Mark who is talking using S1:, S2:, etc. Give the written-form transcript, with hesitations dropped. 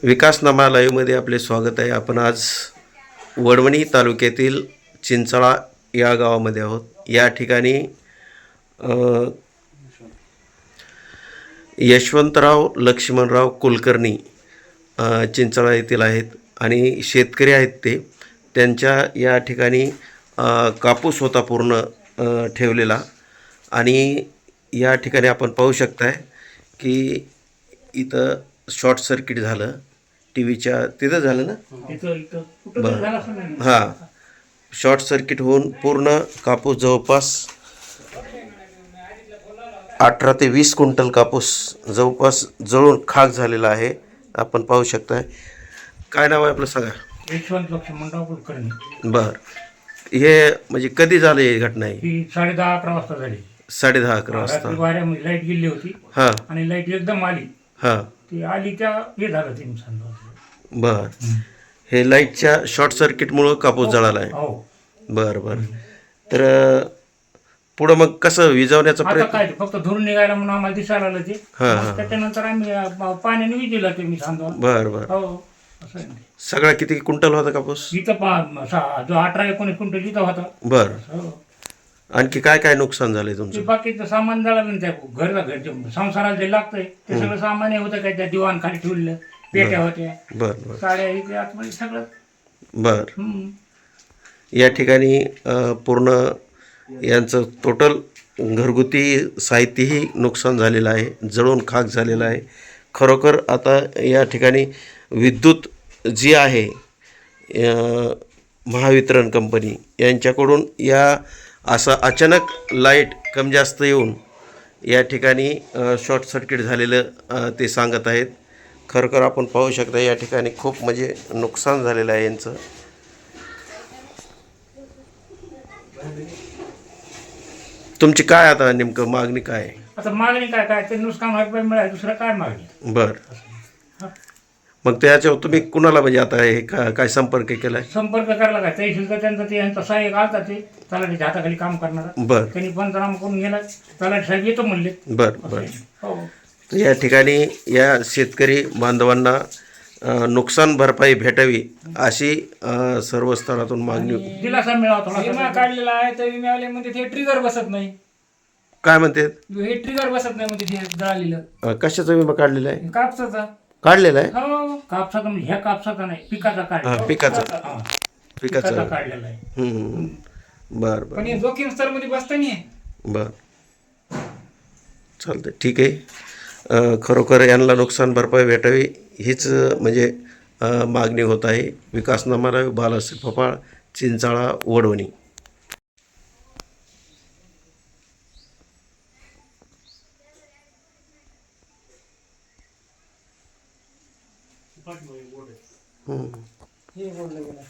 S1: विकासनामा लाईव्हमध्ये आपले स्वागत आहे. आपण आज वडवणी तालुक्यातील चिंचाळा या गावामध्ये आहोत. या ठिकाणी यशवंतराव लक्ष्मणराव कुलकर्णी चिंचाळा येथील आहेत आणि शेतकरी आहेत. ते त्यांच्या या ठिकाणी कापूस होता पूर्ण ठेवलेला आणि या ठिकाणी आपण पाहू शकताय की इथं शॉर्ट सर्किट झालं. टी व्हीच्या तिथं झालं ना. बरं, हां, शॉर्ट सर्किट होऊन पूर्ण कापूस जवळपास 18 ते 20 क्विंटल कापूस जवळपास जळून खाक झालेला आहे. आपण पाहू शकताय. काय नाव आहे आपलं सांगा?
S2: यशवंत लक्ष्मणराव कुलकर्णी.
S1: बरं, हे म्हणजे कधी झालं ही घटना? आहे
S2: ही 10:30-11 वाजता झाली.
S1: 10:30-11 वाजता.
S2: रात्री वाऱ्यामध्ये लाईट गेली होती.
S1: हां
S2: आणि लाईट एकदम आली.
S1: हां,
S2: ती आली त्या हे झालं ते नुकसान झालं.
S1: बरं. हे लाईटच्या शॉर्ट सर्किटमुळं कापूस जळाला आहे.
S2: हो.
S1: बरं बरं. तर पुढं मग कसं विझवण्याचा
S2: आता
S1: प्रयत्न?
S2: काय ते फक्त धुरून निघायला म्हणून आम्हाला दिसायला आलं ते.
S1: हां हां.
S2: त्याच्यानंतर आम्ही पाण्याने विजेला ते मी सांगतो.
S1: बरं बरं.
S2: हो, असं आहे.
S1: सगळा किती क्विंटल होता कापूस?
S2: इथं जो 18-19 क्विंटल इथं होता.
S1: बरं.
S2: हो.
S1: आणखी काय काय नुकसान झालंय
S2: ते
S1: तुमचं?
S2: बाकीचं सामान जळालं ना, त्या घरचे संसाराला जे लागतंय ते सगळं सामान हे होतं काय, त्या दिवाण खाली ठेवलेलं, पेट्या होत्या,
S1: बरं बरं
S2: साड्या इथे आतमध्ये सगळं.
S1: बरं. या ठिकाणी पूर्ण यांचं टोटल घरगुती साहित्यही नुकसान झालेलं आहे, जळून खाक झालेलं आहे. खरोखर आता या ठिकाणी विद्युत जी आहे महावितरण कंपनी यांच्याकडून या असं अचानक लाईट कमी जास्त येऊन या ठिकाणी शॉर्ट सर्किट झालेलं ते सांगत आहेत. खरोखर आपण पाहू शकता या ठिकाणी खूप म्हणजे नुकसान झालेलं आहे यांचं. तुमची काय आता नेमकं मागणी काय आहे?
S2: आता मागणी काय काय ते नुकसान भरपाई मिळाली, दुसरं काय मागणी?
S1: बरं. मग त्याच्यावर तुम्ही कुणाला म्हणजे आता हे काय संपर्क केला आहे?
S2: संपर्क करायला काय तहसीलचा त्यांचा ते यांचा सहाय्यक आलता, ते तलाठीच्या हाताखाली काम करणारा.
S1: बरं
S2: त्यांनी पंचनामा करून गेला. तलाठी साहेब येतो म्हणले.
S1: बरं बरं.
S2: हो.
S1: तर या ठिकाणी या शेतकरी बांधवांना नुकसान भरपाई भेटावी अशी सर्व स्तरातून मागणी.
S2: दिलासा मिळावा थोडा.
S3: विमा काढलेला आहे तर विम्यावाल्यामध्ये ते ट्रिगर बसत नाही.
S1: काय म्हणते?
S3: हे ट्रिगर बसत नाही म्हणजे ते जळालेलं.
S1: कशाचा विमा काढलेला आहे?
S3: कापसाचा.
S1: काढलेला आहे.
S2: हो, कापसाचा म्हणजे ह्या कापसाचा नाही, पिकाचा काढला.
S1: हां, पिकाचा
S2: पिकाचा काढलेला आहे.
S1: बरं
S3: पण
S1: बरं
S3: हे जोखीम स्तर मध्ये बसता नाही.
S1: बरं, चालतं, ठीक आहे. खरोखर यांना नुकसान भरपाई भेटावी हीच म्हणजे मागणी होत आहे. विकासनामा लाईव्ह, बालासाहेब फपाळ, चिंचाळा, वडवणी.
S3: हे बोललं गेलं.